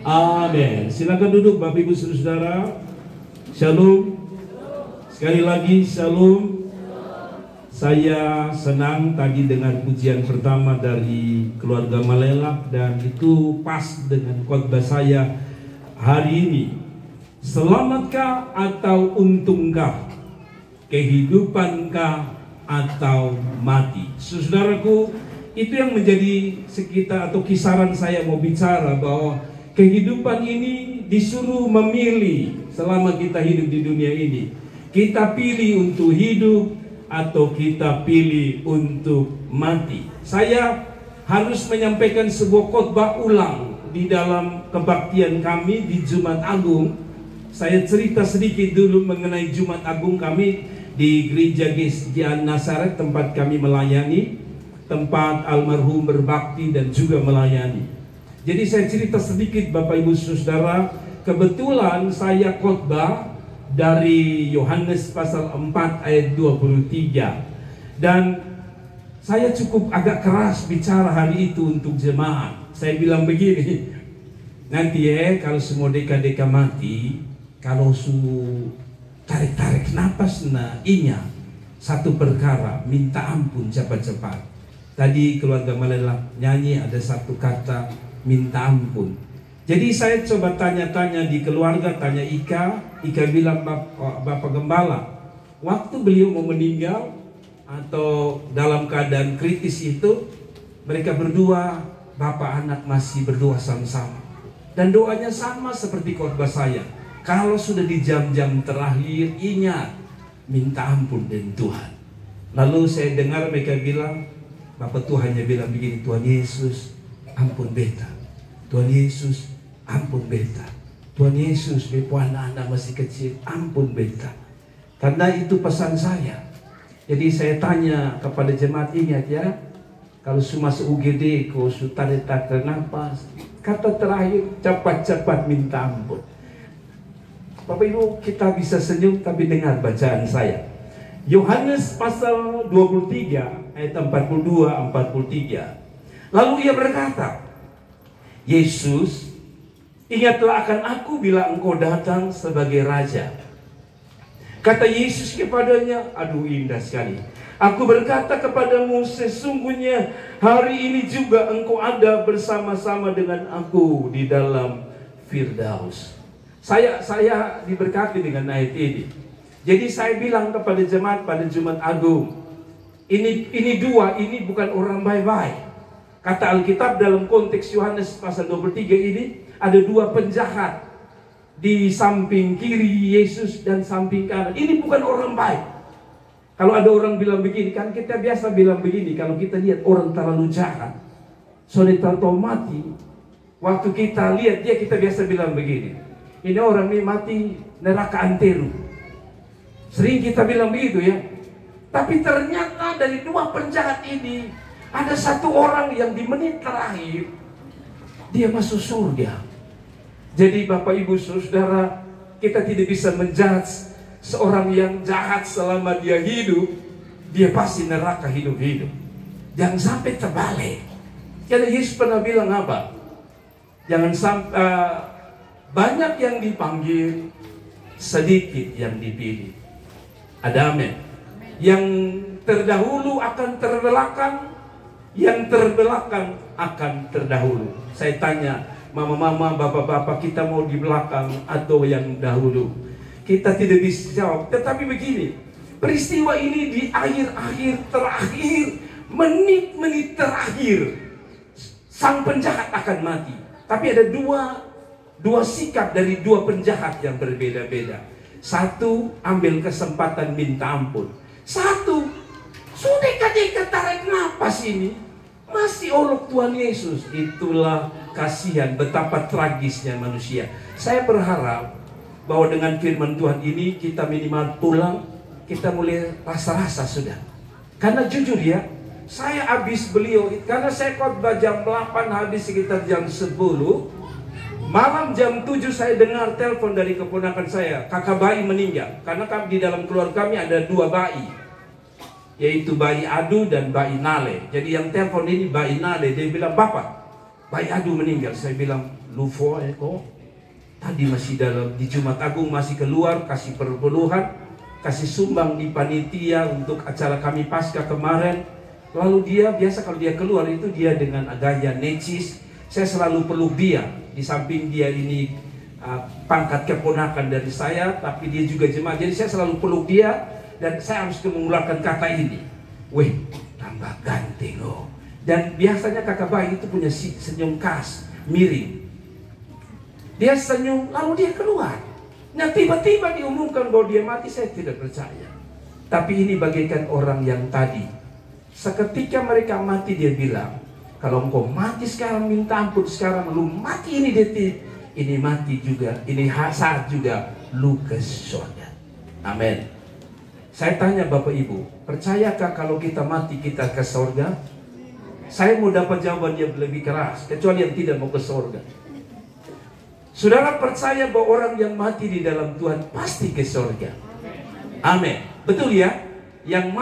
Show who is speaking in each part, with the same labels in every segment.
Speaker 1: Amin. Silakan duduk Bapak Ibu Saudara. Shalom. Sekali lagi shalom. Saya senang tadi dengan pujian pertama dari keluarga Malelak, dan itu pas dengan khotbah saya hari ini. Selamatkah atau untungkah? Kehidupankah atau mati? Saudaraku, itu yang menjadi sekitar atau kisaran saya mau bicara, bahwa kehidupan ini disuruh memilih selama kita hidup di dunia ini. Kita pilih untuk hidup atau kita pilih untuk mati. Saya harus menyampaikan sebuah khotbah ulang di dalam kebaktian kami di Jumat Agung. Saya cerita sedikit dulu mengenai Jumat Agung kami di Gereja GSJ Nazaret, tempat kami melayani, tempat almarhum berbakti dan juga melayani. Jadi saya cerita sedikit Bapak Ibu Saudara. Kebetulan saya khotbah dari Yohanes pasal 4 ayat 23. Dan saya cukup agak keras bicara hari itu untuk jemaat. Saya bilang begini, nanti kalau semua deka-deka mati, kalau su tarik-tarik napas inya satu perkara, minta ampun cepat-cepat. Tadi keluarga Malelak nyanyi ada satu kata, minta ampun. Jadi saya coba tanya-tanya di keluarga, tanya Ika bilang, Bapak Gembala, waktu beliau mau meninggal atau dalam keadaan kritis itu, mereka berdua, bapak anak masih berdoa sama-sama. Dan doanya sama seperti khotbah saya. Kalau sudah di jam-jam terakhir, ingat, minta ampun dengan Tuhan. Lalu saya dengar mereka bilang, Bapak Tuhannya bilang begini, Tuhan Yesus, ampun beta. Tuhan Yesus, ampun beta. Tuhan Yesus, bapa anak-anak masih kecil, ampun beta. Karena itu pesan saya. Jadi saya tanya kepada jemaat, ingat ya, kalau masuk UGD, kalau tarik nafas, kata terakhir, cepat-cepat minta ampun. Bapak Ibu, kita bisa senyum tapi dengar bacaan saya. Yohanes pasal 23 ayat 42-43. Lalu ia berkata, Yesus, ingatlah akan aku bila engkau datang sebagai raja. Kata Yesus kepadanya, aduh indah sekali. Aku berkata kepadamu, sesungguhnya hari ini juga engkau ada bersama-sama dengan aku di dalam Firdaus. Saya diberkati dengan ayat ini. Jadi saya bilang kepada jemaat pada Jumat Agung, ini dua, ini bukan orang baik-baik. Kata Alkitab dalam konteks Yohanes pasal 23 ini, ada dua penjahat di samping kiri Yesus dan samping kanan. Ini bukan orang baik. Kalau ada orang bilang begini, kan kita biasa bilang begini, kalau kita lihat orang terlalu jahat, sudah tahu mati, waktu kita lihat dia, kita biasa bilang begini, ini orang ini mati neraka antero. Sering kita bilang begitu ya. Tapi ternyata dari dua penjahat ini, ada satu orang yang di menit terakhir dia masuk surga. Jadi Bapak Ibu Saudara, kita tidak bisa menjudge seorang yang jahat selama dia hidup, dia pasti neraka hidup-hidup. Jangan sampai terbalik. Karena Yesus pernah bilang apa? Jangan sampai banyak yang dipanggil, sedikit yang dipilih. Ada amin. Yang terdahulu akan terbelakang, yang terbelakang akan terdahulu. Saya tanya, mama-mama, bapak-bapak, kita mau di belakang atau yang dahulu? Kita tidak bisa jawab. Tetapi begini, peristiwa ini di akhir-akhir terakhir, menit-menit terakhir, sang penjahat akan mati. Tapi ada dua sikap dari dua penjahat yang berbeda-beda. Satu, ambil kesempatan minta ampun. Satu, sudah kadang tarik napas ini, masih olok Tuhan Yesus. Itulah kasihan, betapa tragisnya manusia. Saya berharap bahwa dengan firman Tuhan ini, kita minimal pulang, kita mulai rasa-rasa sudah. Karena jujur ya, saya habis beliau, karena saya khotbah jam 8, habis sekitar jam 10. Malam jam 7 saya dengar telepon dari keponakan saya, kakak bayi meninggal. Karena di dalam keluarga kami ada dua bayi, yaitu bayi Adu dan bayi Nale. Jadi yang telepon ini bayi Nale. Dia bilang, Bapak, Bayi Adu meninggal. Saya bilang, Lufo kok tadi masih di Jumat Agung, masih keluar kasih perpuluhan, kasih sumbang di panitia untuk acara kami Paskah kemarin. Lalu dia biasa kalau dia keluar itu dia dengan gaya necis. Saya selalu peluk dia. Di samping dia ini pangkat keponakan dari saya, tapi dia juga jemaat. Jadi saya selalu peluk dia dan saya harus mengeluarkan kata ini. Weh, tambah ganteng loh. Dan biasanya kakak bayi itu punya senyum khas, miring. Dia senyum, lalu dia keluar. Nah tiba-tiba diumumkan bahwa dia mati, saya tidak percaya. Tapi ini bagaikan orang yang tadi. Seketika mereka mati dia bilang, kalau engkau mati sekarang minta ampun sekarang, lu mati ini detik, ini mati juga, ini saat juga, lu ke surga. Amin. Saya tanya Bapak Ibu, percayakah kalau kita mati kita ke surga? Saya mau dapat jawaban yang lebih keras, kecuali yang tidak mau ke surga. Saudara percaya bahwa orang yang mati di dalam Tuhan pasti ke surga? Amin. Betul ya? Yang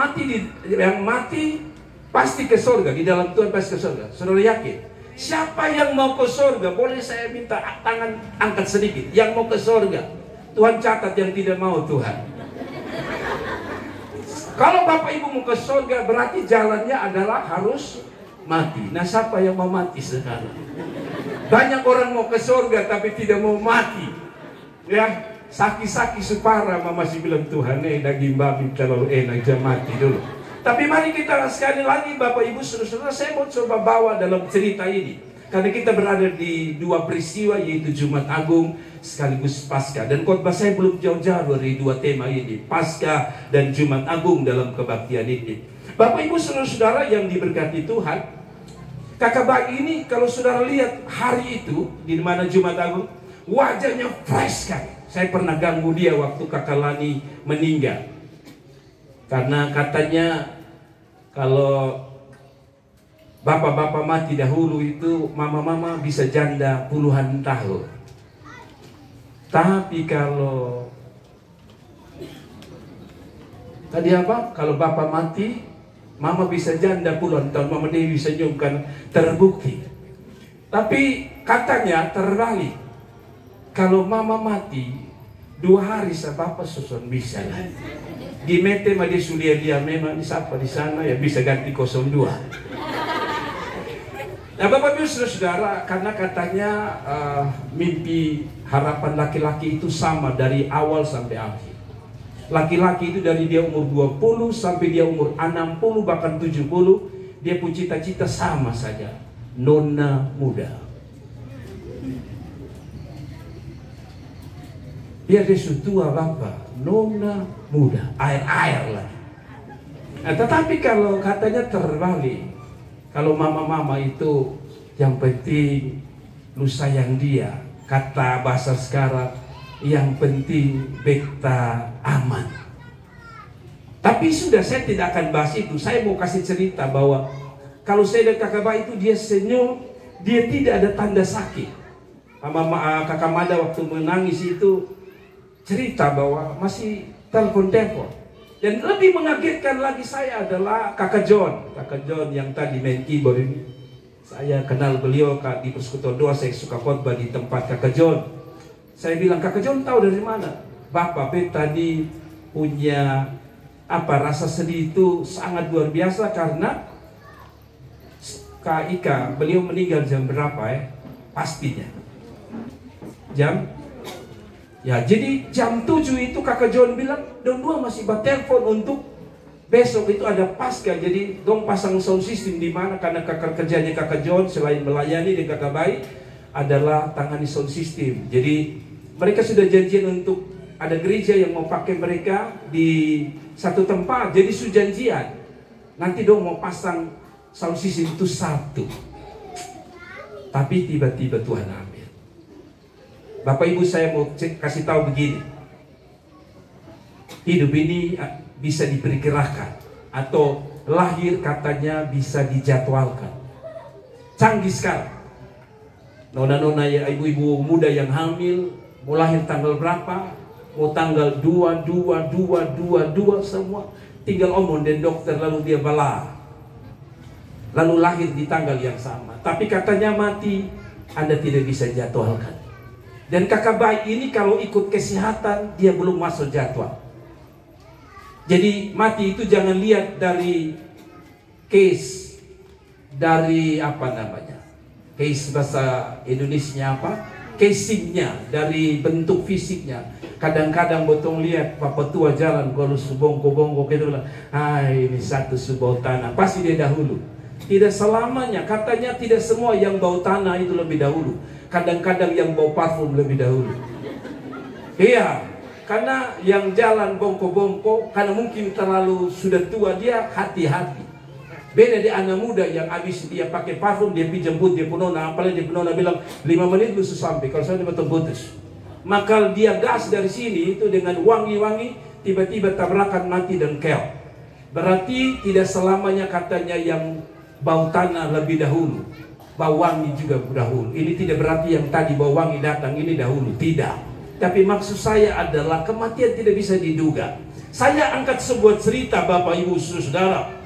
Speaker 1: mati pasti ke surga, di dalam Tuhan pasti ke surga. Saudara yakin? Siapa yang mau ke surga? Boleh saya minta tangan angkat sedikit. Yang mau ke surga, Tuhan catat yang tidak mau Tuhan. Kalau Bapak Ibu mau ke surga, berarti jalannya adalah harus mati. Nah siapa yang mau mati sekarang? Banyak orang mau ke surga tapi tidak mau mati. Ya, saki-saki supara masih bilang Tuhan daging babi terlalu enak, jangan mati dulu. Tapi mari kita sekali lagi Bapak Ibu saudara-saudara, saya mau coba bawa dalam cerita ini. Karena kita berada di dua peristiwa, yaitu Jumat Agung sekaligus Paskah. Dan khotbah saya belum jauh-jauh dari dua tema ini, Paskah dan Jumat Agung dalam kebaktian ini. Bapak Ibu saudara-saudara yang diberkati Tuhan, kakak bayi ini kalau saudara lihat hari itu di mana Jumat Agung, wajahnya fresh kan. Saya pernah ganggu dia waktu kakak Lani meninggal. Karena katanya kalau bapak-bapak mati dahulu itu mama-mama bisa janda puluhan tahun. Tapi kalau tadi apa? Kalau bapak mati, mama bisa janda puluhan tahun. Mama Dewi senyumkan, terbukti. Tapi katanya terbalik. Kalau mama mati 2 hari bapak susun bisa lah. Gimete ma dia sulia dia memang di siapa di sana ya bisa ganti 02. Nah Bapak Ibu saudara, karena katanya mimpi harapan laki-laki itu sama dari awal sampai akhir. Laki-laki itu dari dia umur 20 sampai dia umur 60 bahkan 70, dia punya cita-cita sama saja, nona muda. Biar dia sutua bapak, nona muda, air-air lah. Nah, tetapi kalau katanya terbalik, kalau mama-mama itu yang penting lu sayang dia, kata bahasa sekarang, yang penting beta aman. Tapi sudah, saya tidak akan bahas itu. Saya mau kasih cerita bahwa kalau saya dan kakak bayi itu dia senyum, dia tidak ada tanda sakit. Kakak Mada waktu menangis itu cerita bahwa masih telepon. Dan lebih mengagetkan lagi saya adalah kakak John yang tadi main keyboard ini. Saya kenal beliau di Persekutuan Doa, saya suka khotbah di tempat kakak John. Saya bilang, kakak John tahu dari mana? Bapak tadi punya rasa sedih itu sangat luar biasa karena Kak Ika, beliau meninggal jam berapa ya? Pastinya jadi jam 7 itu kakak John bilang, dong dua masih telepon untuk besok itu ada Paskah. Jadi dong pasang sound system di mana, karena kerjanya kakak John selain melayani dan kakak bayi adalah tangani sound system. Jadi mereka sudah janjian untuk ada gereja yang mau pakai mereka di satu tempat. Jadi sudah janjian. Nanti dong mau pasang sound system itu Sabtu. Tapi tiba-tiba Tuhan ambil. Bapak Ibu saya mau kasih tahu begini. Hidup ini bisa diperkirakan. Atau lahir katanya bisa dijadwalkan. Canggih sekali. Nona-nona ya, ibu-ibu muda yang hamil, mau lahir tanggal berapa, mau tanggal 22 semua. Tinggal omong dan dokter lalu dia bala. lalu lahir di tanggal yang sama. Tapi katanya mati, Anda tidak bisa jadwalkan. Dan kakak bayi ini kalau ikut kesehatan, dia belum masuk jadwal. Jadi mati itu jangan lihat dari case, dari apa namanya, case bahasa Indonesia apa, casingnya, dari bentuk fisiknya. Kadang-kadang botong lihat bapak tua jalan kalau subongko-bongko gitu lah, ini satu subau tanah, pasti dia dahulu. Tidak selamanya, katanya tidak semua yang bau tanah itu lebih dahulu. Kadang-kadang yang bau parfum lebih dahulu. Iya, karena yang jalan bongko-bongko, karena mungkin terlalu sudah tua, dia hati-hati. Beda di anak muda yang habis dia pakai parfum, dia jemput dia punona, apalagi dia punona bilang 5 menit lu sampai, kalau saya betul putus. Maka dia gas dari sini itu dengan wangi-wangi, tiba-tiba tabrakan mati dan keok. Berarti tidak selamanya katanya yang bau tanah lebih dahulu, bau wangi juga dahulu. Ini tidak berarti yang tadi bau wangi datang ini dahulu, tidak. Tapi maksud saya adalah kematian tidak bisa diduga. Saya angkat sebuah cerita Bapak Ibu Saudara.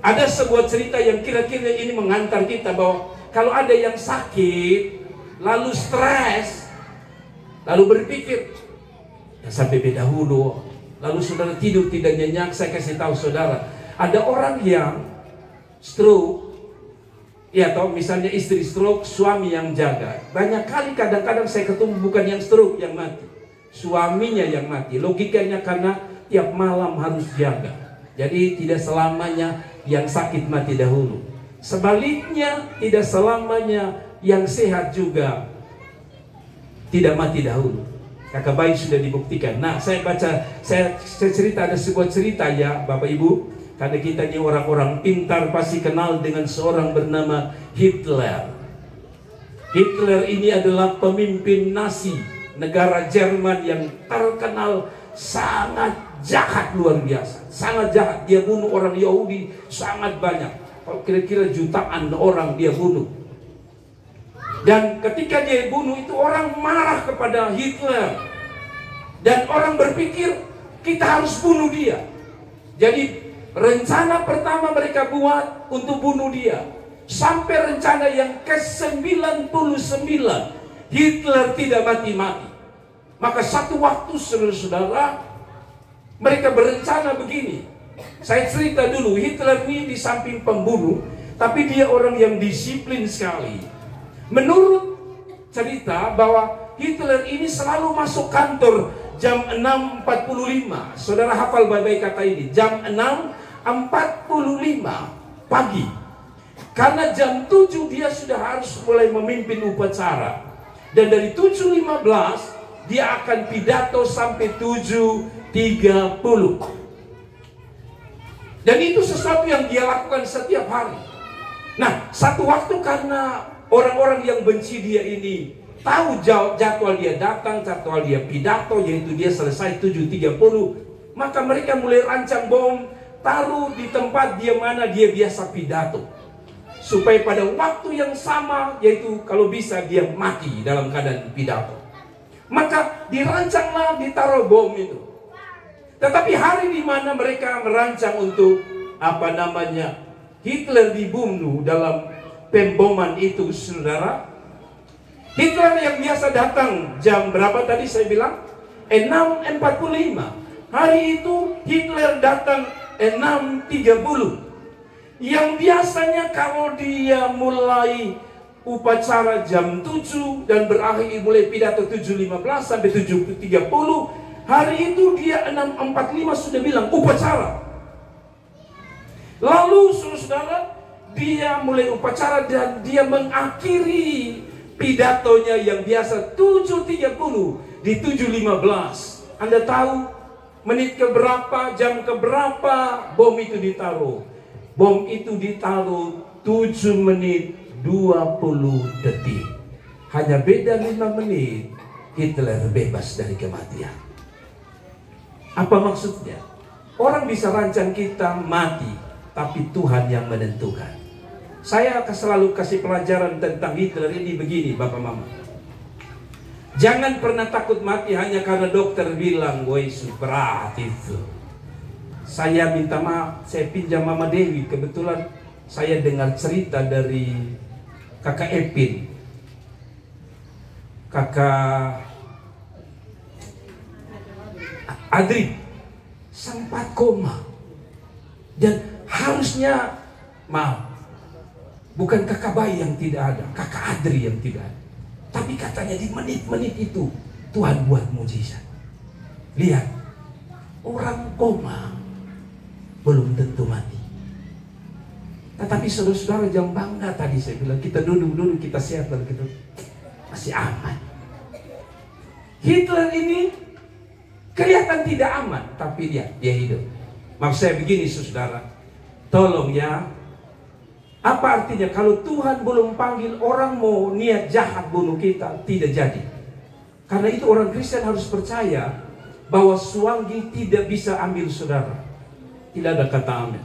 Speaker 1: Ada sebuah cerita yang kira-kira ini mengantar kita bahwa kalau ada yang sakit, lalu stres, lalu berpikir, ya sampai dahulu, lalu saudara tidur tidak nyenyak. Saya kasih tahu saudara, ada orang yang stroke, ya toh misalnya istri stroke, suami yang jaga. Banyak kali kadang-kadang saya ketemu bukan yang stroke yang mati, suaminya yang mati. Logikanya karena tiap malam harus jaga. Jadi tidak selamanya yang sakit mati dahulu. Sebaliknya tidak selamanya yang sehat juga tidak mati dahulu. Kakak bayi sudah dibuktikan. Nah, saya cerita, ada sebuah cerita ya Bapak Ibu. Karena kita ini orang-orang pintar pasti kenal dengan seorang bernama Hitler. Hitler ini adalah pemimpin Nazi, negara Jerman yang terkenal sangat jahat luar biasa. Sangat jahat, dia bunuh orang Yahudi sangat banyak. Kalau kira-kira jutaan orang dia bunuh. Dan ketika dia bunuh itu orang marah kepada Hitler. Dan orang berpikir kita harus bunuh dia. Jadi rencana pertama mereka buat untuk bunuh dia. Sampai rencana yang ke-99 Hitler tidak mati-mati. Maka satu waktu saudara-saudara, mereka berencana begini. Saya cerita dulu, Hitler ini di samping pembunuh, tapi dia orang yang disiplin sekali. Menurut cerita bahwa Hitler ini selalu masuk kantor jam 6.45. Saudara hafal baik-baik kata ini, jam 6.45 pagi. Karena jam 7 dia sudah harus mulai memimpin upacara. Dan dari 7.15 dia akan pidato sampai 7.30. Dan itu sesuatu yang dia lakukan setiap hari. Nah, satu waktu karena orang-orang yang benci dia ini tahu jadwal dia datang, jadwal dia pidato, yaitu dia selesai 7.30, maka mereka mulai rancang bom, taruh di tempat dia mana dia biasa pidato, supaya pada waktu yang sama, yaitu kalau bisa dia mati dalam keadaan pidato. Maka dirancanglah ditaruh bom itu. Tetapi hari di mana mereka merancang untuk Hitler dibunuh dalam pemboman itu, saudara, Hitler yang biasa datang jam berapa tadi saya bilang? 6.45. Hari itu Hitler datang 6.30. Yang biasanya kalau dia mulai upacara jam 7 dan berakhir mulai pidato 7.15 sampai 7.30, hari itu dia 6.45 sudah bilang upacara. Lalu saudara, dia mulai upacara dan dia mengakhiri pidatonya yang biasa 7.30 di 7.15. Anda tahu menit keberapa, jam keberapa bom itu ditaruh? Bom itu ditaruh 7 menit 20 detik. Hanya beda 5 menit Hitler bebas dari kematian. Apa maksudnya? Orang bisa rancang kita mati, tapi Tuhan yang menentukan. Saya akan selalu kasih pelajaran tentang Hitler ini begini, Bapak Mama. Jangan pernah takut mati hanya karena dokter bilang, woi berat itu. Saya minta maaf, saya pinjam Mama Dewi. Kebetulan saya dengar cerita dari kakak Epin, kakak Adri, sempat koma. Dan harusnya, maaf, bukan kakak bayi yang tidak ada, kakak Adri yang tidak ada. Tapi katanya di menit-menit itu Tuhan buat mujizat. Lihat, orang koma belum tentu mati. Tetapi saudara-saudara jangan bangga, tadi saya bilang kita duduk-duduk, kita sehat, dan kita masih aman. Hitler ini kelihatan tidak aman, tapi dia hidup. Maksud saya begini saudara, tolong ya, apa artinya kalau Tuhan belum panggil orang mau niat jahat bunuh kita, tidak jadi. Karena itu orang Kristen harus percaya bahwa suanggi tidak bisa ambil saudara. Tidak ada kata amin.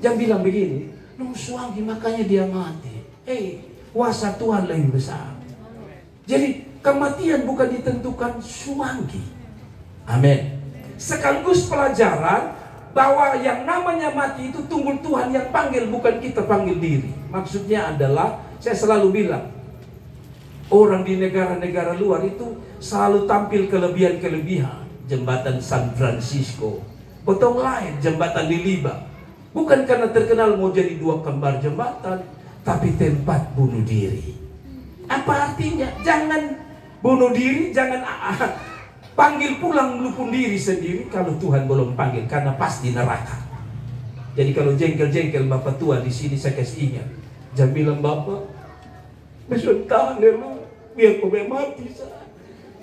Speaker 1: Jangan bilang begini, suanggi makanya dia mati. Kuasa Tuhan lebih besar. Jadi kematian bukan ditentukan suanggi. Amin. Sekaligus pelajaran bahwa yang namanya mati itu tunggu Tuhan yang panggil, bukan kita panggil diri. Maksudnya adalah, saya selalu bilang, orang di negara-negara luar itu selalu tampil kelebihan-kelebihan. Jembatan San Francisco, potong lain jembatan di Liba. Bukan karena terkenal mau jadi dua kembar jembatan, tapi tempat bunuh diri. Apa artinya? Jangan bunuh diri, jangan panggil pulang lu pun diri sendiri kalau Tuhan belum panggil, karena pasti neraka. Jadi kalau jengkel-jengkel Bapak tua di sini saya kasih ingat, jangan bilang Bapak besuntan lu biar kau mati.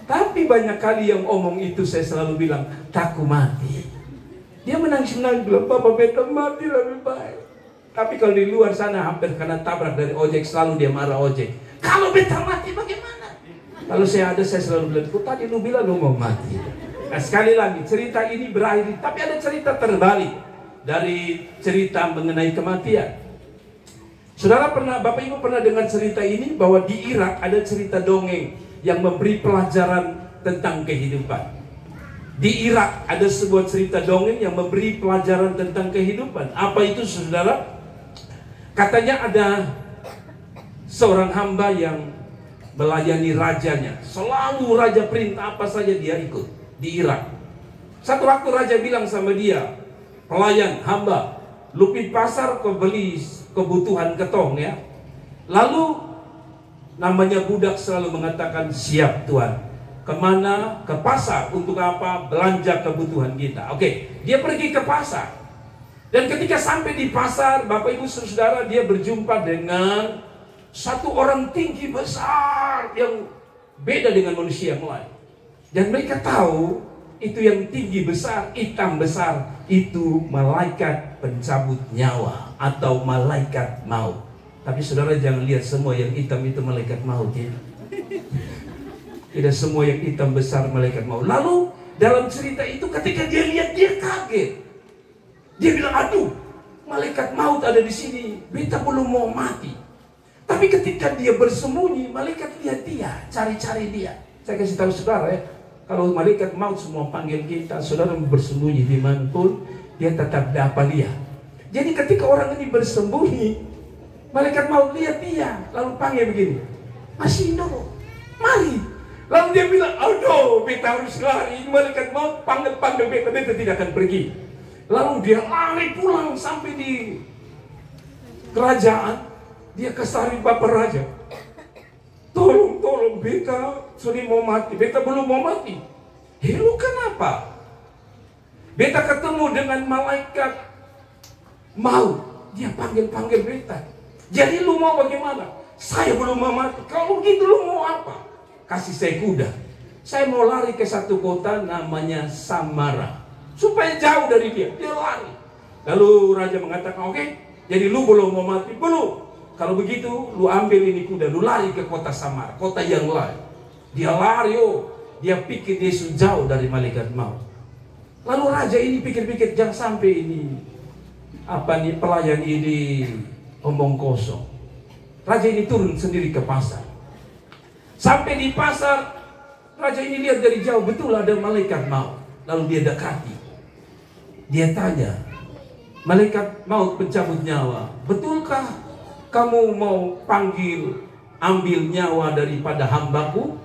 Speaker 1: Tapi banyak kali yang omong itu saya selalu bilang, takku mati. Dia menangis-menangis bilang, Bapak beta mati lebih baik. Tapi kalau di luar sana hampir kena tabrak dari ojek, selalu dia marah ojek. Kalau beta mati bagaimana? Kalau saya ada, saya selalu bilang, kok tadi lu bilang lu mau mati. Nah sekali lagi, cerita ini berakhir, tapi ada cerita terbalik dari cerita mengenai kematian. Saudara pernah, Bapak Ibu pernah dengar cerita ini, bahwa di Irak ada cerita dongeng yang memberi pelajaran tentang kehidupan. Di Irak ada sebuah cerita dongeng yang memberi pelajaran tentang kehidupan. Apa itu saudara? Katanya ada seorang hamba yang melayani rajanya. Selalu raja perintah apa saja dia ikut di Irak. Satu waktu raja bilang sama dia, pelayan, hamba, lu pergi pasar kau beli kebutuhan ketong ya. Lalu namanya budak selalu mengatakan, siap Tuhan. Kemana? Ke pasar. Untuk apa? Belanja kebutuhan kita. Oke, dia pergi ke pasar. Dan ketika sampai di pasar, Bapak Ibu Saudara, dia berjumpa dengan satu orang tinggi besar yang beda dengan manusia yang lain. Dan mereka tahu itu yang tinggi besar, hitam besar, itu malaikat pencabut nyawa atau malaikat maut. Tapi saudara jangan lihat semua yang hitam itu malaikat maut ya. Tidak semua yang hitam besar malaikat maut. Lalu dalam cerita itu ketika dia lihat, dia kaget. Dia bilang, aduh, malaikat maut ada di sini, beta belum mau mati. Tapi ketika dia bersembunyi, malaikat lihat dia, cari-cari dia. Saya kasih tahu saudara ya, kalau malaikat maut semua panggil kita, saudara bersembunyi dimanapun, dia tetap dapat lihat. Jadi ketika orang ini bersembunyi, malaikat maut lihat dia, lalu panggil begini, masih dulu, mari. Lalu dia bilang, aduh, beta harus lari. Malaikat maut panggil beta, beta tidak akan pergi. Lalu dia lari pulang sampai di kerajaan. Dia kesari bapak raja, tolong, beta sudah mau mati, beta belum mau mati. Lu kenapa? Beta ketemu dengan malaikat maut, dia panggil beta. Jadi lu mau bagaimana? Saya belum mau mati. Kalau gitu lu mau apa? Kasih saya kuda. Saya mau lari ke satu kota namanya Samara, supaya jauh dari dia. Dia lari. Lalu raja mengatakan, oke, jadi lu belum mau mati? Belum. Kalau begitu, lu ambil ini kuda, lu lari ke kota Samara, kota yang lain. Dia lari, dia pikir dia sudah jauh dari malaikat maut. Lalu raja ini pikir-pikir, jangan sampai ini pelayan ini omong kosong. Raja ini turun sendiri ke pasar. Sampai di pasar, raja ini lihat dari jauh, betul ada malaikat maut. Lalu dia dekati. Dia tanya, malaikat maut pencabut nyawa, betulkah kamu mau ambil nyawa daripada hambaku?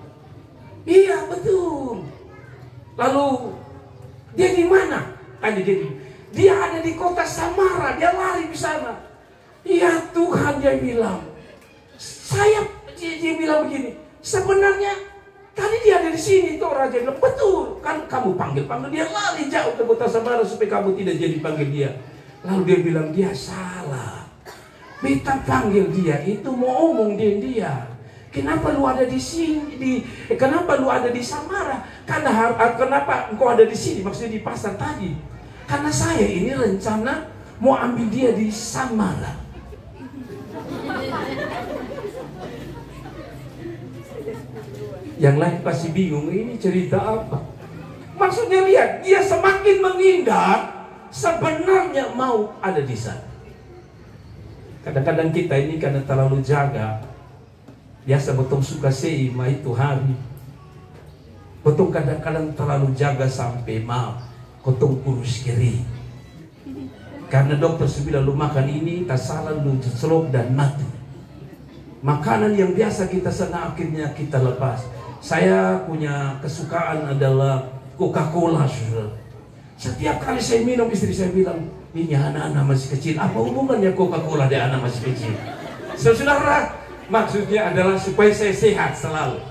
Speaker 1: Iya, betul. Lalu dia di mana? Dia ada di kota Samara, dia lari ke sana. Iya Tuhan, dia bilang. Dia bilang begini, sebenarnya tadi dia ada di sini. Tuh raja bilang, betul, kan kamu panggil dia lari jauh ke kota Samara supaya kamu tidak jadi panggil dia. Lalu dia bilang, dia salah. Beta panggil dia itu mau omong dia. Kenapa lu ada di sini? Kenapa lu ada di Samara? Kenapa engkau ada di sini? Maksudnya di pasar tadi. Karena saya ini rencana mau ambil dia di Samara. Yang lain pasti bingung, ini cerita apa? Maksudnya lihat, dia semakin menghindar, sebenarnya mau ada di sana. Kadang-kadang kita ini karena terlalu jaga, biasa betul suka seima itu hari. Betul kadang-kadang terlalu jaga sampai kotong kurus kiri. Karena dokter sudah lu makan ini, tak salah lu celok dan mati. Makanan yang biasa kita sana akhirnya kita lepas. Saya punya kesukaan adalah Coca-Cola, saudara. Setiap kali saya minum, istri saya bilang, ini anak-anak masih kecil. Apa hubungannya Coca-Cola dengan anak masih kecil? Saudara, maksudnya adalah supaya saya sehat selalu.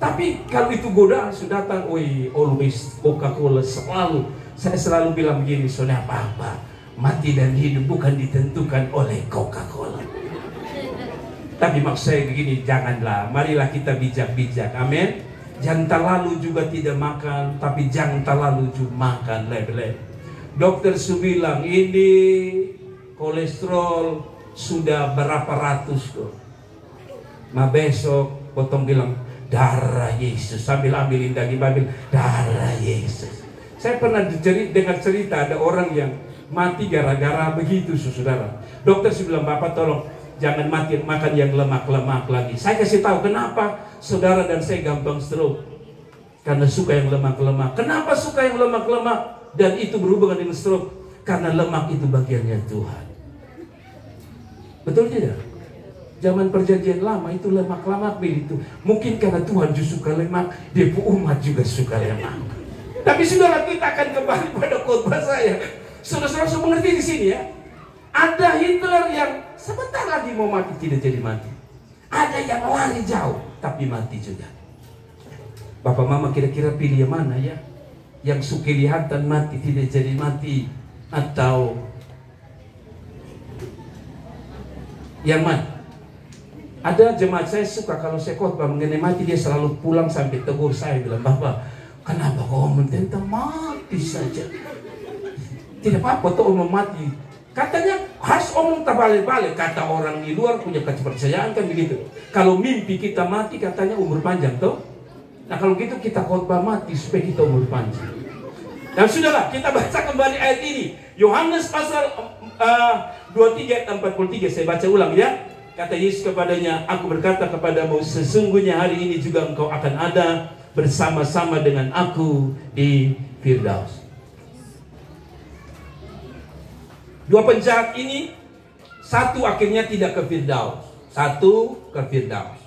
Speaker 1: Tapi kalau itu godaan sudah datang, always Coca-Cola selalu. Saya selalu bilang begini, saudara, apa-apa, mati dan hidup bukan ditentukan oleh Coca-Cola. Tapi maksud saya begini, janganlah, marilah kita bijak-bijak, amin. Jangan terlalu juga tidak makan, tapi jangan terlalu juga makan leb-leb. Dokter bilang ini kolesterol sudah berapa ratus kok. Besok potong bilang darah Yesus, sambil ambilin daging babi, darah Yesus. Saya pernah dengar cerita ada orang yang mati gara-gara begitu, saudara. Dokter bilang, Bapak tolong jangan makan yang lemak-lemak lagi. Saya kasih tahu kenapa saudara dan saya gampang stroke. Karena suka yang lemak-lemak. Kenapa suka yang lemak-lemak? Dan itu berhubungan dengan stroke. Karena lemak itu bagiannya Tuhan. Betul tidak? Zaman perjanjian lama itu lemak-lemak begitu. Mungkin karena Tuhan juga suka lemak, dia umat juga suka lemak. Tapi sudahlah, kita akan kembali pada khotbah saya. Saudara-saudara mengerti di sini ya. Ada Hitler yang sebentar lagi mau mati, tidak jadi mati. Ada yang lari jauh, tapi mati juga. Bapak mama kira-kira pilih yang mana ya? Yang kelihatan mati, tidak jadi mati, atau yang mana? Ada jemaat saya suka kalau saya khotbah mengenai mati, dia selalu pulang sampai tegur saya, bilang, Bapak, kenapa kau ngomong tentang mati saja? Tidak apa-apa tuh omong mati. Katanya harus omong terbalik-balik. Kata orang di luar punya kepercayaan kan begitu. Kalau mimpi kita mati katanya umur panjang toh. Nah kalau gitu kita khotbah mati supaya kita umur panjang. Dan sudahlah, kita baca kembali ayat ini. Yohanes pasal 23 ayat 43. Saya baca ulang ya. Kata Yesus kepadanya, aku berkata kepadamu, sesungguhnya hari ini juga engkau akan ada bersama-sama dengan aku di Firdaus. Dua penjahat ini, satu akhirnya tidak ke Firdaus, satu ke Firdaus.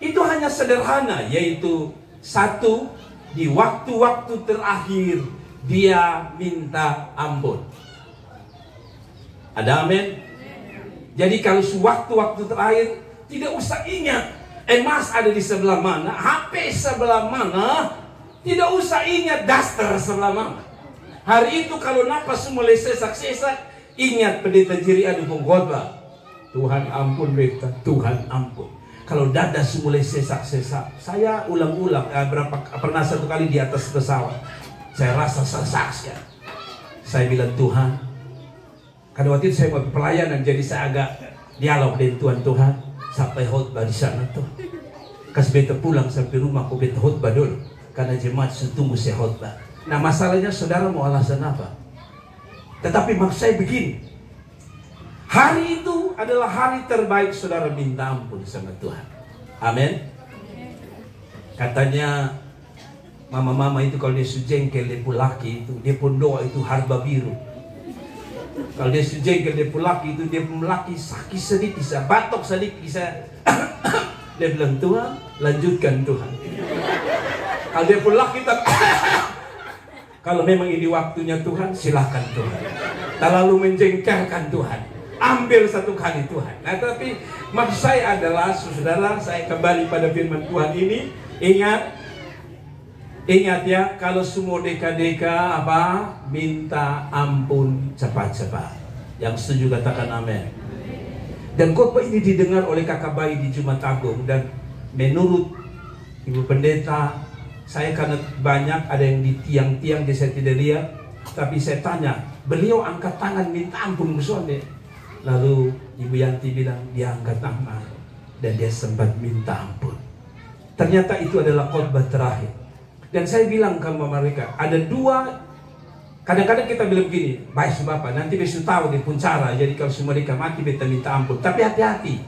Speaker 1: Itu hanya sederhana, yaitu satu di waktu-waktu terakhir dia minta ampun. Ada amin? Jadi kalau waktu-waktu terakhir tidak usah ingat emas ada di sebelah mana, HP sebelah mana, tidak usah ingat daster sebelah mana. Hari itu kalau napas mulai sesak-sesak, ingat pendeta Jiri adu khotbah. Tuhan ampun beta, Tuhan ampun. Kalau dada mulai sesak-sesak, saya ulang-ulang pernah satu kali di atas pesawat, saya rasa sesak sekali. Saya bilang Tuhan, karena waktu itu saya mau pelayanan, jadi saya agak dialog dengan Tuhan sampai khotbah di sana tuh. Kas beta pulang sampai rumah, aku beta khotbah dulu, karena jemaat tunggu saya khotbah. Nah masalahnya saudara mau alasan apa? Tetapi maksud saya begini, hari itu adalah hari terbaik saudara minta ampun sama Tuhan. Amin. Katanya mama-mama itu kalau dia sujengkel, dia pun laki itu, dia pun doa itu harba biru. Kalau dia sejengkel, dia laki itu, dia laki sakit sedikit, bisa batok sedikit, bisa dia bilang, Tuhan, lanjutkan Tuhan. Kalau dia laki, kalau memang ini waktunya Tuhan, silakan Tuhan. Terlalu menjengkelkan Tuhan, ambil satu kali Tuhan. Nah, tapi maksud saya adalah, saudara, saya kembali pada firman Tuhan ini. Ingat ya, kalau semua deka-deka minta ampun cepat-cepat. Yang setuju katakan amin. Dan khotbah ini didengar oleh kakak bayi di Jumat Agung. Dan menurut Ibu Pendeta, saya karena banyak ada yang di tiang-tiang, saya tidak lihat. Tapi saya tanya, beliau angkat tangan minta ampun Musonde. Lalu Ibu Yanti bilang dia angkat tangan dan dia sempat minta ampun. Ternyata itu adalah khotbah terakhir. Dan saya bilang sama mereka, ada dua. Kadang-kadang kita bilang begini, baik Bapak, nanti besok tahu di puncara. Jadi kalau semua mereka mati, kita minta ampun. Tapi hati-hati.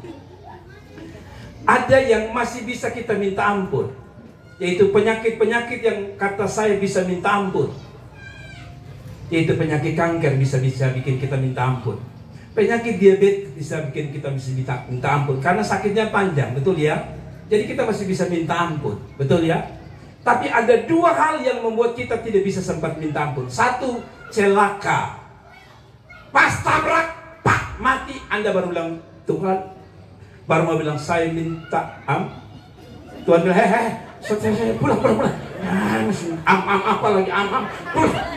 Speaker 1: Ada yang masih bisa kita minta ampun, yaitu penyakit-penyakit yang kata saya bisa minta ampun. Yaitu penyakit kanker bisa bikin kita minta ampun. Penyakit diabetes bisa bikin kita minta ampun. Karena sakitnya panjang, betul ya? Jadi kita masih bisa minta ampun, betul ya? Tapi ada dua hal yang membuat kita tidak bisa sempat minta ampun. Satu, celaka. Pas tabrak, pak, mati. Anda baru bilang, Tuhan, baru mau bilang, saya minta Tuhan bilang, saya pulang. Apa lagi, pulang.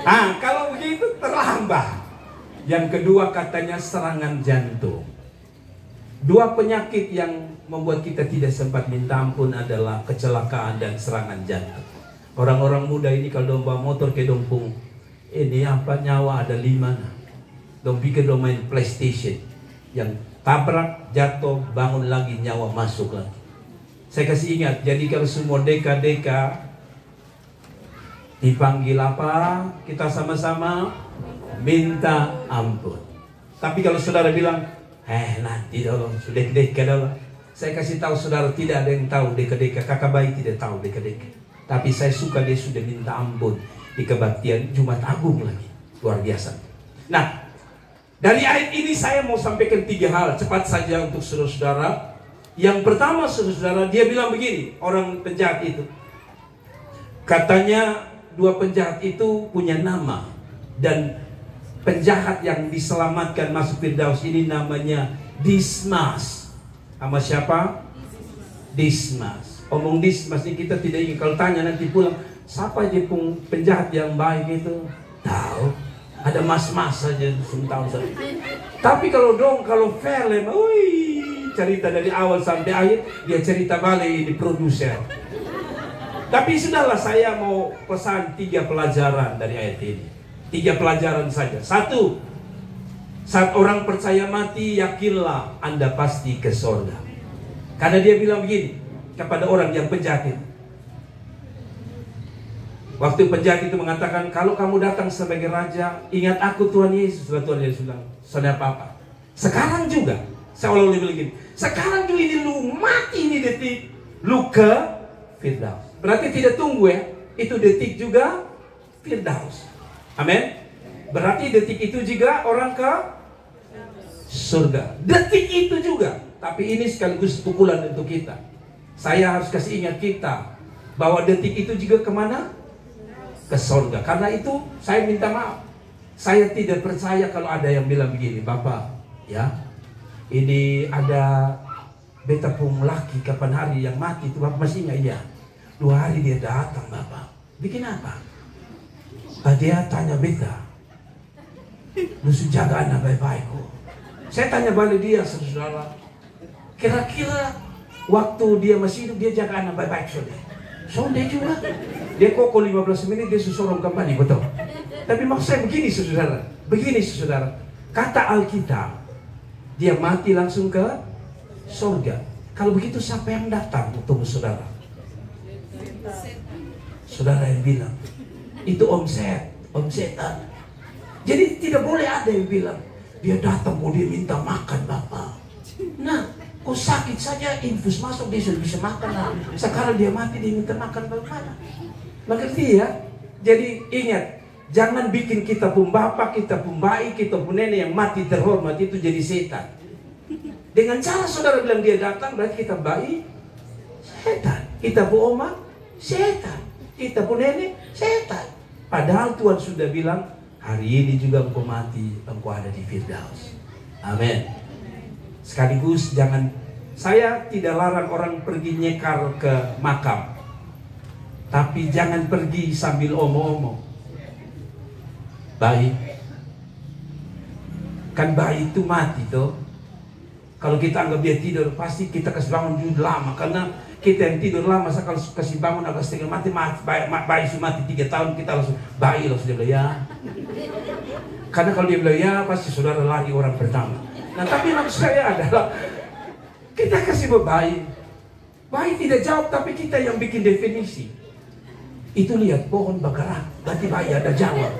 Speaker 1: Nah, kalau begitu terlambat. Yang kedua katanya serangan jantung. Dua penyakit yang membuat kita tidak sempat minta ampun adalah kecelakaan dan serangan jantung. Orang-orang muda ini kalau dong bawa motor ke dompung, ini nyawa ada 5. Dong pikir dong main PlayStation. Yang tabrak, jatuh, bangun lagi, nyawa masuk lagi. Saya kasih ingat, jadi kalau semua deka-deka dipanggil apa? Kita sama-sama minta ampun. Tapi kalau saudara bilang, nanti dong, sudah deka dong. Saya kasih tahu saudara, tidak ada yang tahu deka-deka. Kakak bayi tidak tahu deka-deka. Tapi saya suka dia sudah minta ampun di kebaktian Jumat Agung lagi. Luar biasa. Nah, dari ayat ini saya mau sampaikan 3 hal. Cepat saja untuk saudara-saudara. Yang pertama saudara-saudara, dia bilang begini, orang penjahat itu. Katanya 2 penjahat itu punya nama. Dan penjahat yang diselamatkan masuk Firdaus ini namanya Dismas. Sama siapa? Dismas. Omong Dismas ini kita tidak ingin. Kalau tanya nanti pulang, siapa aja penjahat yang baik itu? Tahu. Ada mas-mas saja, tahu saja. Tapi kalau film, cerita dari awal sampai akhir, dia cerita balik di produser. Tapi sudahlah, saya mau pesan 3 pelajaran dari ayat ini. 3 pelajaran saja. 1, saat orang percaya mati, yakinlah Anda pasti ke surga. Karena dia bilang begini kepada orang yang penjahat itu. Waktu penjahat itu mengatakan, kalau kamu datang sebagai raja, ingat aku Tuhan Yesus. Tuhan Yesus bilang, sudah apa-apa. Sekarang juga, saya ulang lagi. Sekarang juga ini lu mati ini detik, lu ke Firdaus. Berarti tidak tunggu ya, itu detik juga Firdaus. Amin. Berarti detik itu juga orang ke surga. Detik itu juga. Tapi ini sekaligus pukulan untuk kita. Saya harus kasih ingat kita bahwa detik itu juga kemana? Ke surga. Karena itu saya minta maaf. Saya tidak percaya kalau ada yang bilang begini, Bapak, ya, ini ada beta pun laki kapan hari yang mati itu Bapak masih ingat? Iya. 2 hari dia datang Bapak. Bikin apa? Dia tanya beta, lu jaga anak baik-baik kok. Saya tanya balik dia, saudara, kira-kira waktu dia masih hidup dia jaga anak baik-baik sudah. Sonde juga. Dia koko 15 menit dia susorong kampanye, betul. Tapi maksud saya begini saudara. Kata Alkitab, dia mati langsung ke surga. Kalau begitu siapa yang datang untuk saudara? Saudara yang bilang, itu om setan. Jadi tidak boleh ada yang bilang, dia datang mau dia minta makan Bapak. Nah, kok sakit saja infus masuk dia sudah bisa makan lah. Sekarang dia mati dia minta makan bagaimana? Mengerti ya? Jadi ingat, Jangan bikin kita pun bapak, kita pun bayi, kita pun nenek yang mati terhormat itu jadi setan. Dengan cara saudara bilang dia datang, berarti kita bayi, setan. Kita pun oma, setan. Kita pun nenek, setan. Padahal Tuhan sudah bilang, hari ini juga engkau mati, engkau ada di Firdaus. Amin. Sekaligus jangan, saya tidak larang orang pergi nyekar ke makam, tapi jangan pergi sambil omong-omong. Bayi, kan bayi itu mati tuh. Kalau kita anggap dia tidur, pasti kita kasih bangun dulu lama. Karena kita yang tidur lama, saya kalau kasih bangun agak setengah mati, bayi sudah mati 3 tahun, kita langsung, bayi langsung dia bilang ya. Karena kalau dia bilang ya, pasti saudara lari orang pertama. Nah tapi maksud saya adalah, kita kasih bayi. Bayi tidak jawab, tapi kita yang bikin definisi. Itu lihat pohon bergerak, berarti bayi ada jawab.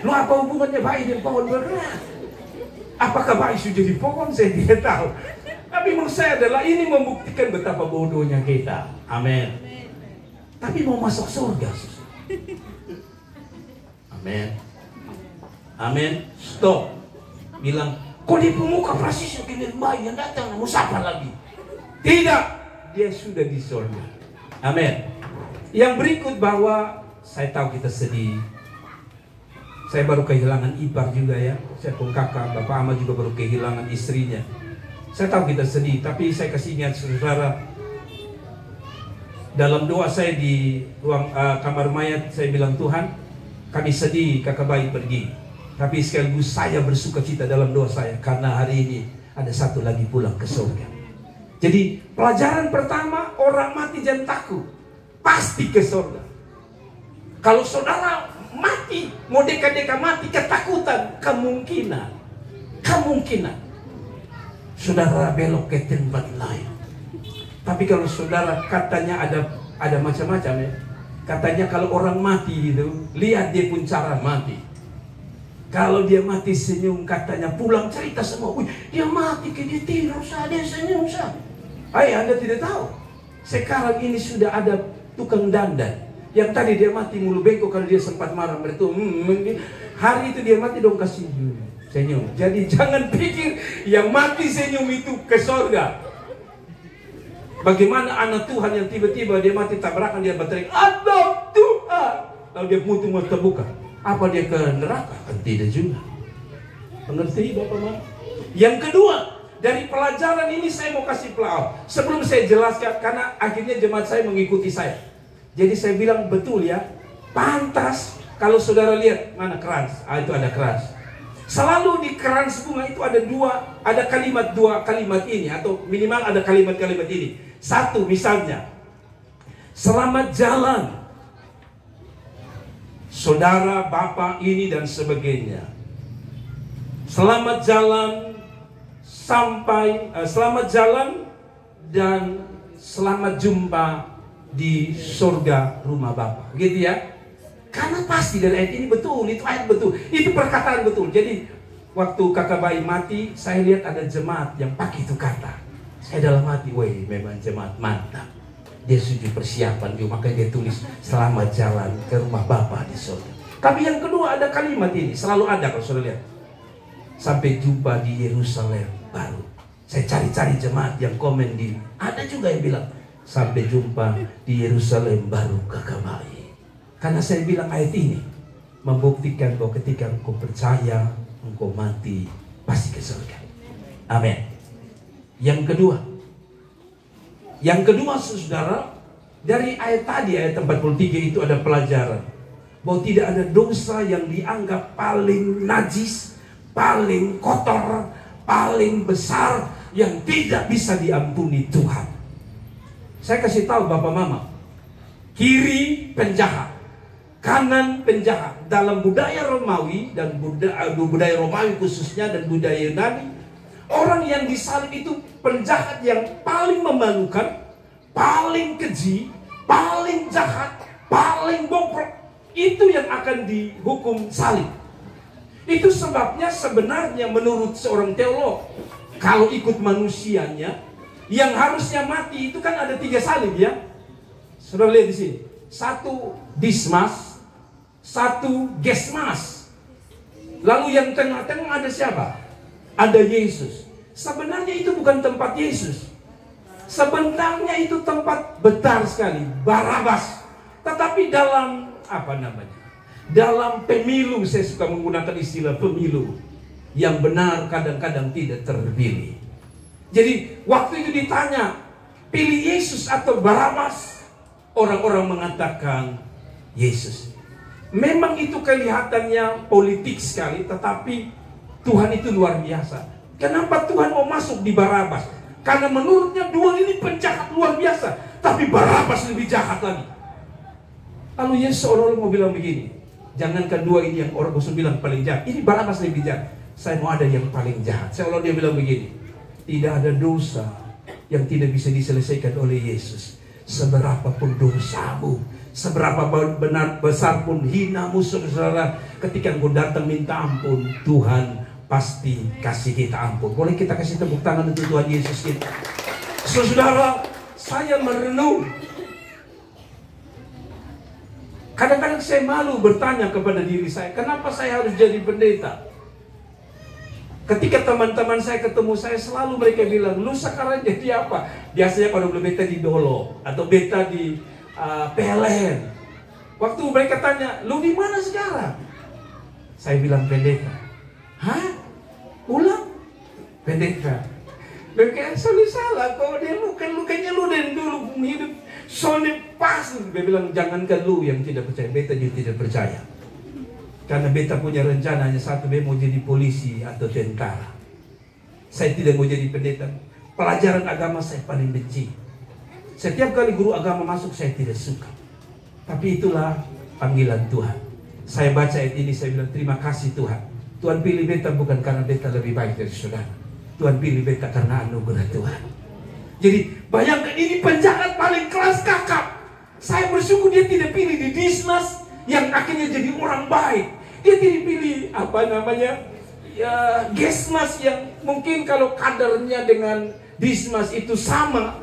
Speaker 1: Lu apa hubungannya bayi dengan pohon bergerak? Apakah bayi sudah di pohon? Saya tidak tahu. Tapi menurut saya adalah ini membuktikan betapa bodohnya kita. Amin. Tapi mau masuk surga. Amin. Amin. Stop. Bilang, kok di pemuka persis gini bayi yang datang, mau siapa lagi? Tidak. Dia sudah di surga. Amin. Yang berikut bahwa saya tahu kita sedih. Saya baru kehilangan ipar juga ya. Saya pun kakak, Bapak Ama juga baru kehilangan istrinya. Saya tahu kita sedih, tapi saya kasih ingat saudara. Dalam doa saya di ruang kamar mayat, saya bilang, Tuhan, kami sedih kakak bayi pergi. Tapi sekaligus saya bersuka cita dalam doa saya, karena hari ini ada satu lagi pulang ke surga. Jadi pelajaran pertama, orang mati jangan takut, pasti ke surga. Kalau saudara mati, mau deka-deka mati, ketakutan, kemungkinan saudara belok ke tempat lain. Tapi kalau saudara katanya ada macam-macam ya. Katanya kalau orang mati itu, lihat dia pun cara mati. Kalau dia mati senyum, katanya pulang cerita semua. Wih, dia mati ke dia tidur sah, dia senyum sah. Anda tidak tahu. Sekarang ini sudah ada tukang dandan. Yang tadi dia mati mulu bengkok kalau dia sempat marah bertu. Hari itu dia mati dong kasih senyum. Jadi jangan pikir yang mati senyum itu ke surga. Bagaimana anak Tuhan yang tiba-tiba dia mati tabrakan, dia berteriak, "Anak Tuhan!" Lalu dia mutu mau terbuka. Apa dia ke neraka? Kan tidak juga. Mengerti Bapak Mama? Yang kedua, dari pelajaran ini saya mau kasih pelajaran. Sebelum saya jelaskan, karena akhirnya jemaat saya mengikuti saya. Jadi saya bilang betul ya, pantas kalau saudara lihat mana krans, itu ada krans. Selalu di krans bunga itu ada dua kalimat ini, atau minimal ada kalimat-kalimat ini. Satu misalnya, selamat jalan, saudara, bapak ini dan sebagainya. Selamat jalan selamat jalan dan selamat jumpa di surga rumah Bapa, gitu ya. Karena pasti dari ayat ini betul, itu ayat betul, itu perkataan betul. Jadi waktu kakak bayi mati, saya lihat ada jemaat yang pakai itu kata. Saya dalam hati, weh, memang jemaat mantap. Dia sudah persiapan juga, makanya dia tulis selamat jalan ke rumah Bapa di surga. Tapi yang kedua ada kalimat ini, selalu ada kalau saudara lihat. Sampai jumpa di Yerusalem baru. Saya cari-cari jemaat yang komen di, ada juga yang bilang sampai jumpa di Yerusalem baru kakak bayi. Karena saya bilang ayat ini membuktikan bahwa ketika engkau percaya, engkau mati, pasti ke surga. Amin. Yang kedua saudara, dari ayat tadi, ayat 43 itu ada pelajaran bahwa tidak ada dosa yang dianggap paling najis, paling kotor, paling besar yang tidak bisa diampuni Tuhan. Saya kasih tahu Bapak Mama, kiri penjahat, kanan penjahat. Dalam budaya Romawi dan budaya Romawi khususnya dan budaya Yunani, orang yang disalib itu penjahat yang paling memalukan, paling keji, paling jahat, paling bobrok. Itu yang akan dihukum salib. Itu sebabnya sebenarnya menurut seorang teolog, kalau ikut manusianya, yang harusnya mati itu kan ada 3 salib ya. Saudara lihat di sini. 1 Dismas, satu Gesmas. Lalu yang tengah-tengah ada siapa? Ada Yesus. Sebenarnya itu bukan tempat Yesus. Sebenarnya itu tempat besar sekali, Barabas. Tetapi dalam dalam pemilu, saya suka menggunakan istilah pemilu, yang benar kadang-kadang tidak terpilih. Jadi waktu itu ditanya, pilih Yesus atau Barabas? Orang-orang mengatakan Yesus. Memang itu kelihatannya politik sekali, tetapi Tuhan itu luar biasa. Kenapa Tuhan mau masuk di Barabas? Karena menurutnya dua ini penjahat luar biasa, tapi Barabas lebih jahat lagi. Lalu Yesus seolah-olah mau bilang begini, jangankan dua ini yang orang bosan bilang paling jahat, ini Barabas lebih jahat. Saya mau ada yang paling jahat. Seolah dia bilang begini, tidak ada dosa yang tidak bisa diselesaikan oleh Yesus. Seberapapun dosamu, seberapa benar besar pun hinamu, saudara, ketika engkau datang minta ampun, Tuhan pasti kasih kita ampun. Boleh kita kasih tepuk tangan untuk Tuhan Yesus kita. Saudara, saya merenung. Kadang-kadang saya malu bertanya kepada diri saya, kenapa saya harus jadi pendeta? Ketika teman-teman saya ketemu saya, selalu mereka bilang, lu sekarang jadi apa? Biasanya kalau belum beta di Dolo atau beta di PLN. Waktu mereka tanya, lu di mana sekarang? Saya bilang pendeta. Hah? Ulang? Pendeta. Mereka salah kok dia lukanya lu dari dulu hidup. Soalnya pas, dia bilang jangankan lu yang tidak percaya, beta juga tidak percaya. Karena beta punya rencana hanya satu, beta mau jadi polisi atau tentara. Saya tidak mau jadi pendeta. Pelajaran agama saya paling benci. Setiap kali guru agama masuk saya tidak suka. Tapi itulah panggilan Tuhan. Saya baca ayat ini, saya bilang terima kasih Tuhan. Tuhan pilih beta bukan karena beta lebih baik dari saudara. Tuhan pilih beta karena anugerah Tuhan. Jadi bayangkan ini penjahat paling keras kakap. Saya bersyukur dia tidak pilih di Dismas yang akhirnya jadi orang baik. Dia tidak pilih Gesmas yang mungkin kalau kadernya dengan Dismas itu sama,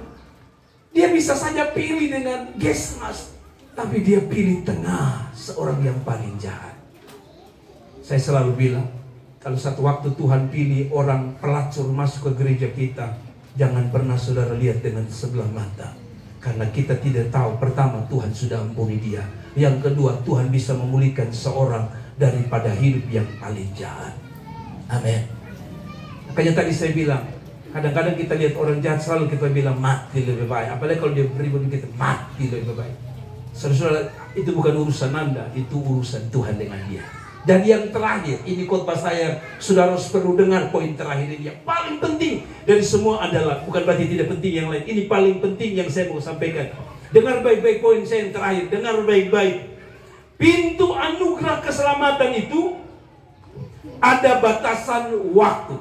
Speaker 1: dia bisa saja pilih dengan Gesmas. Tapi dia pilih tengah seorang yang paling jahat. Saya selalu bilang, kalau satu waktu Tuhan pilih orang pelacur masuk ke gereja kita, jangan pernah saudara lihat dengan sebelah mata. Karena kita tidak tahu, pertama Tuhan sudah ampuni dia. Yang kedua, Tuhan bisa memulihkan seorang daripada hidup yang paling jahat. Amin. Makanya tadi saya bilang, kadang-kadang kita lihat orang jahat selalu kita bilang mati lebih baik. Apalagi kalau dia beribadah kita mati lebih baik. Saudara-saudara, itu bukan urusan Anda, itu urusan Tuhan dengan dia. Dan yang terakhir, ini khotbah saya, saudara harus perlu dengar poin terakhir ini. Yang paling penting dari semua adalah, bukan berarti tidak penting yang lain. Ini paling penting yang saya mau sampaikan. Dengar baik-baik poin saya yang terakhir. Dengar baik-baik. Pintu anugerah keselamatan itu ada batasan waktu.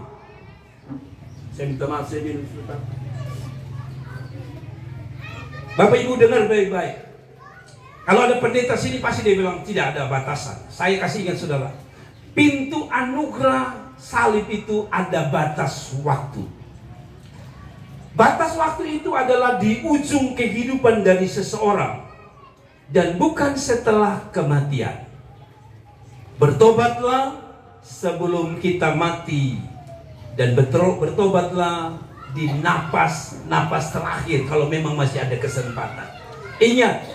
Speaker 1: Saya minta maaf, saya minum sebentar. Bapak Ibu dengar baik-baik. Kalau ada pendeta sini pasti dia bilang tidak ada batasan. Saya kasih ingat saudara, pintu anugerah salib itu ada batas waktu. Batas waktu itu adalah di ujung kehidupan dari seseorang dan bukan setelah kematian. Bertobatlah sebelum kita mati dan bertobatlah di napas terakhir kalau memang masih ada kesempatan. Ingat,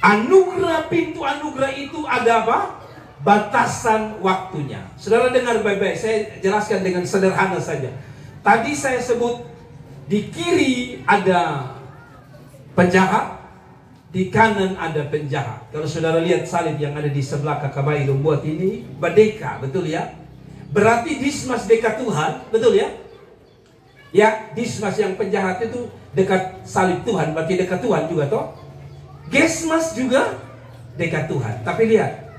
Speaker 1: anugerah, pintu anugerah itu ada apa? Batasan waktunya. Saudara dengar baik-baik, saya jelaskan dengan sederhana saja. Tadi saya sebut di kiri ada penjahat, di kanan ada penjahat. Kalau saudara lihat salib yang ada di sebelah kakak bayi buat ini, Badeka, betul ya? Berarti Dismas dekat Tuhan, betul ya? Ya, Dismas yang penjahat itu dekat salib Tuhan, berarti dekat Tuhan juga toh? Gesmas juga dekat Tuhan. Tapi lihat,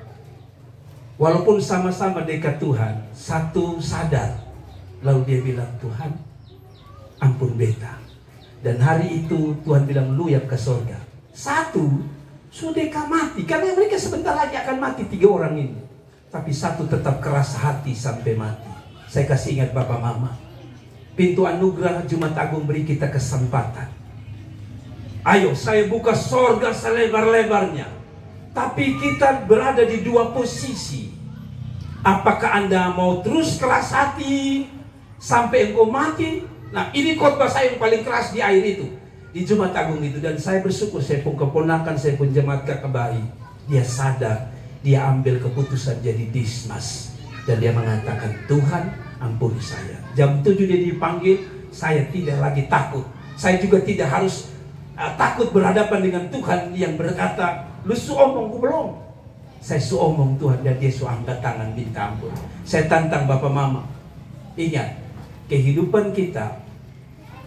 Speaker 1: walaupun sama-sama dekat Tuhan, satu sadar, lalu dia bilang, Tuhan ampun beta. Dan hari itu Tuhan bilang luyap ke surga. Satu sudah mati, karena mereka sebentar lagi akan mati 3 orang ini. Tapi satu tetap keras hati sampai mati. Saya kasih ingat Bapak Mama, pintu anugerah Jumat Agung beri kita kesempatan. Ayo saya buka sorga selebar-lebarnya. Tapi kita berada di dua posisi. Apakah Anda mau terus keras hati sampai engkau mati? Nah, ini khotbah saya yang paling keras di air itu, di Jumat Agung itu. Dan saya bersyukur, saya pun keponakan, saya pun jemaat KKBAI, dia sadar, dia ambil keputusan jadi Dismas. Dan dia mengatakan, Tuhan ampuni saya. Jam 7 dia dipanggil, saya tidak lagi takut. Saya juga tidak harus takut berhadapan dengan Tuhan yang berkata, lu omong, gue belum. Saya omong Tuhan, dan dia angkat tangan minta ampun. Saya tantang Bapak Mama, ingat, kehidupan kita,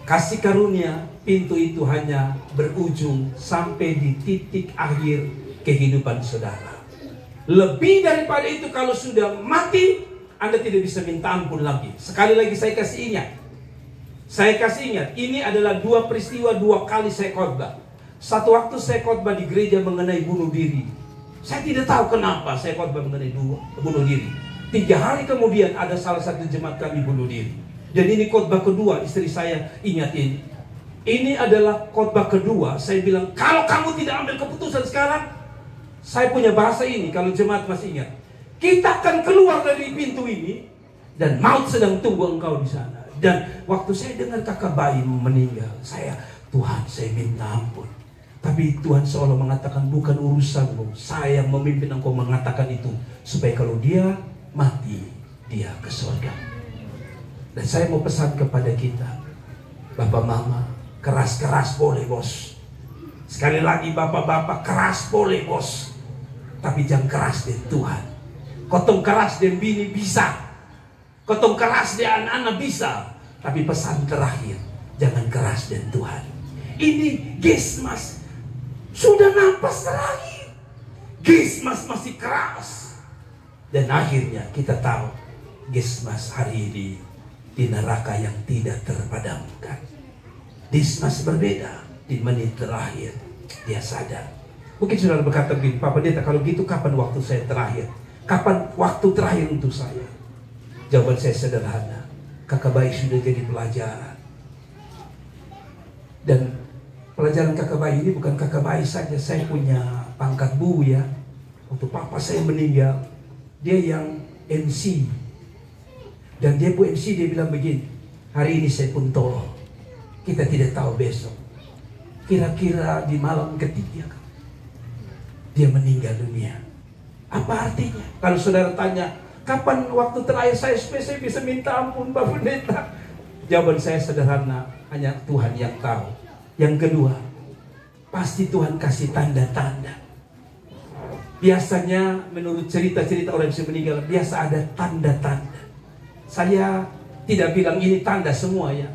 Speaker 1: kasih karunia, pintu itu hanya berujung sampai di titik akhir kehidupan saudara. Lebih daripada itu, kalau sudah mati, Anda tidak bisa minta ampun lagi. Sekali lagi saya kasih ingat. Saya kasih ingat, ini adalah dua peristiwa, 2 kali saya khotbah. Satu waktu saya khotbah di gereja mengenai bunuh diri. Saya tidak tahu kenapa saya khotbah mengenai bunuh diri. 3 hari kemudian ada salah satu jemaat kami bunuh diri. Dan ini khotbah kedua, istri saya ingat ini. Ini adalah khotbah kedua, saya bilang, kalau kamu tidak ambil keputusan sekarang, saya punya bahasa ini, kalau jemaat masih ingat. Kita akan keluar dari pintu ini, dan maut sedang tunggu engkau di sana. Dan waktu saya dengar KKBAI meninggal, Tuhan, saya minta ampun. Tapi Tuhan seolah mengatakan, bukan urusanmu, saya yang memimpin engkau mengatakan itu, supaya kalau dia mati, dia ke surga. Dan saya mau pesan kepada kita, Bapak Mama, keras-keras boleh bos. Sekali lagi bapak-bapak, keras boleh bos. Tapi jangan keras dengan Tuhan. Kotong keras dengan bini bisa, kotong keras dengan anak-anak bisa. Tapi pesan terakhir, jangan keras dengan Tuhan. Ini Dismas sudah napas terakhir, Dismas masih keras. Dan akhirnya kita tahu, Dismas hari ini di neraka yang tidak terpadamkan. Dismas berbeda, di menit terakhir dia sadar. Mungkin saudara berkata begini, Pak Pendeta, kalau gitu kapan waktu saya terakhir? Kapan waktu terakhir untuk saya? Jawaban saya sederhana, KKBAI sudah jadi pelajaran. Dan pelajaran KKBAI ini bukan KKBAI saja. Saya punya pangkat bu ya. Waktu papa saya meninggal, dia yang MC. Dan dia bu MC, dia bilang begini, hari ini saya pun tolong, kita tidak tahu besok. Kira-kira di malam ketiga dia meninggal dunia. Apa artinya? Kalau saudara tanya, kapan waktu terakhir saya bisa minta ampun Pak Pendeta? Jawaban saya sederhana, hanya Tuhan yang tahu. Yang kedua, pasti Tuhan kasih tanda-tanda. Biasanya menurut cerita-cerita orang yang meninggal, biasa ada tanda-tanda. Saya tidak bilang ini tanda semua ya.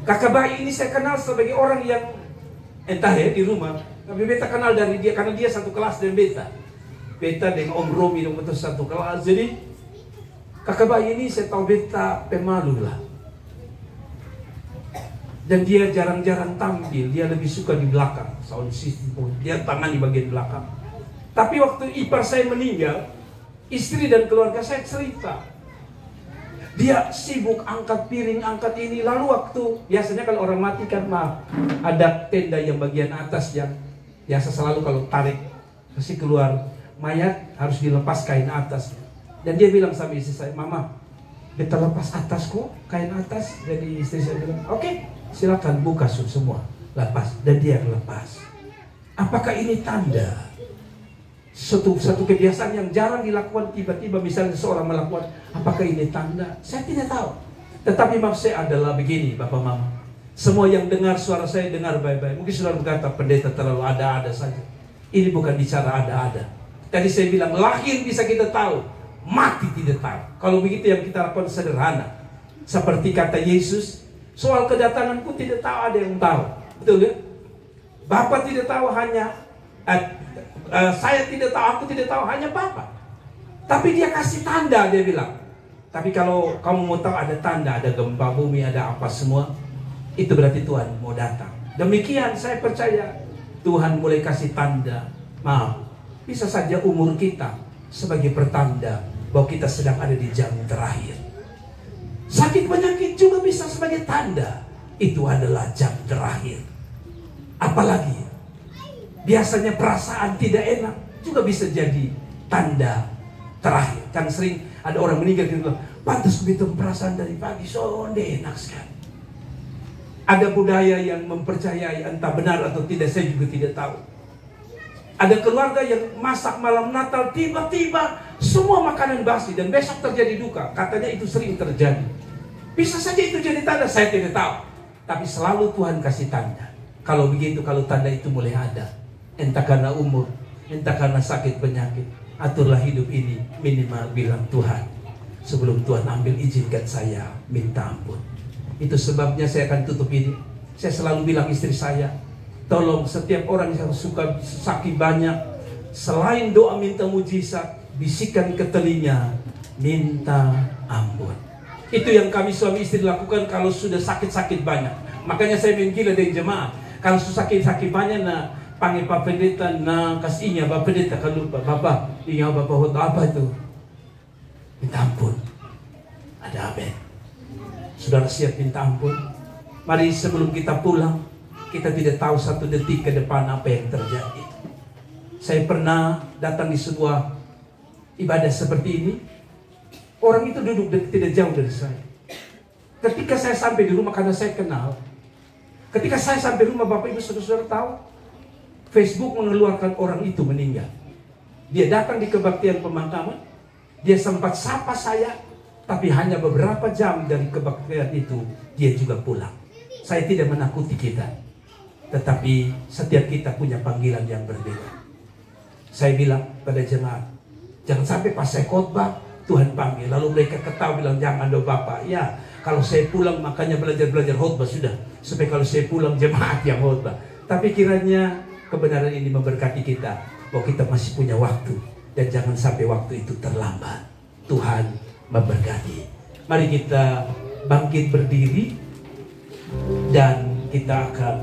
Speaker 1: KKBAI ini saya kenal sebagai orang yang entah ya di rumah, tapi beta kenal dari dia karena dia satu kelas dengan beta. Beta dengan Om Romi dong betul satu kelas. Jadi KKBAI ini saya tahu beta pemalu lah. Dan dia jarang-jarang tampil, dia lebih suka di belakang, sound system, dia tangan di bagian belakang. Tapi waktu ipar saya meninggal, istri dan keluarga saya cerita, dia sibuk angkat piring, angkat ini. Lalu waktu, biasanya kalau orang mati kan ada tenda yang bagian atas yang biasa selalu kalau tarik, pasti keluar mayat harus dilepas kain atas. Dan dia bilang sama istri saya, Mama, beta lepas atas kok, kain atas. Jadi istri saya bilang, oke. Silakan buka semua, lepas. Dan dia lepas. Apakah ini tanda? Satu kebiasaan yang jarang dilakukan, tiba-tiba misalnya seorang melakukan. Apakah ini tanda? Saya tidak tahu. Tetapi maksud saya adalah begini, Bapak Mama. Semua yang dengar suara saya, dengar baik-baik. Mungkin saudara berkata, pendeta terlalu ada-ada saja. Ini bukan bicara ada-ada. Tadi saya bilang, lahir bisa kita tahu, mati tidak tahu. Kalau begitu yang kita lakukan sederhana. Seperti kata Yesus, soal kedatanganku tidak tahu, ada yang tahu. Betul ya? Bapa tidak tahu, hanya saya tidak tahu, aku tidak tahu, hanya Bapa. Tapi dia kasih tanda, dia bilang. Tapi kalau kamu mau tahu ada tanda, ada gempa bumi, ada apa semua, itu berarti Tuhan mau datang. Demikian saya percaya Tuhan mulai kasih tanda. Maaf, bisa saja umur kita sebagai pertanda bahwa kita sedang ada di jam terakhir. Sakit penyakit juga bisa sebagai tanda. Itu adalah jam terakhir. Apalagi Biasanya perasaan tidak enak juga bisa jadi tanda terakhir. Kan sering ada orang meninggal gitu, pantas begitu perasaan dari pagi sonde enak sekali. Ada budaya yang mempercayai, entah benar atau tidak saya juga tidak tahu. Ada keluarga yang masak malam Natal, tiba-tiba semua makanan basi dan besok terjadi duka. Katanya itu sering terjadi. Bisa saja itu jadi tanda, saya tidak tahu. Tapi selalu Tuhan kasih tanda. Kalau begitu, kalau tanda itu mulai ada, entah karena umur, entah karena sakit penyakit, aturlah hidup ini, minimal bilang Tuhan, sebelum Tuhan ambil izinkan saya minta ampun. Itu sebabnya saya akan tutup ini. Saya selalu bilang istri saya, tolong setiap orang yang suka sakit banyak, selain doa minta mujizat, bisikan ke telinga, minta ampun. Itu yang kami suami istri lakukan kalau sudah sakit-sakit banyak. Makanya saya menggila dari jemaah. Kalau sudah sakit-sakit banyak, nah panggil Pak Pendeta, nah kasihnya Pak Pendeta. Kalau lupa, Bapak, ingat Bapak hoto apa itu? Minta ampun. Ada amin. Saudara siap minta ampun? Mari sebelum kita pulang, kita tidak tahu satu detik ke depan apa yang terjadi. Saya pernah datang di sebuah ibadah seperti ini. Orang itu duduk tidak jauh dari saya. Ketika saya sampai di rumah, karena saya kenal, ketika saya sampai rumah, Bapak Ibu saudara tahu, Facebook mengeluarkan orang itu meninggal. Dia datang di kebaktian pemakaman, dia sempat sapa saya, tapi hanya beberapa jam dari kebaktian itu dia juga pulang. Saya tidak menakuti kita, tetapi setiap kita punya panggilan yang berbeda. Saya bilang pada jemaat, jangan sampai pas saya khotbah Tuhan panggil, lalu mereka ketawa bilang jangan dong Bapak. Ya, kalau saya pulang makanya belajar khotbah sudah, supaya kalau saya pulang jemaat yang khotbah. Tapi kiranya kebenaran ini memberkati kita, bahwa kita masih punya waktu, dan jangan sampai waktu itu terlambat. Tuhan memberkati. Mari kita bangkit berdiri dan kita akan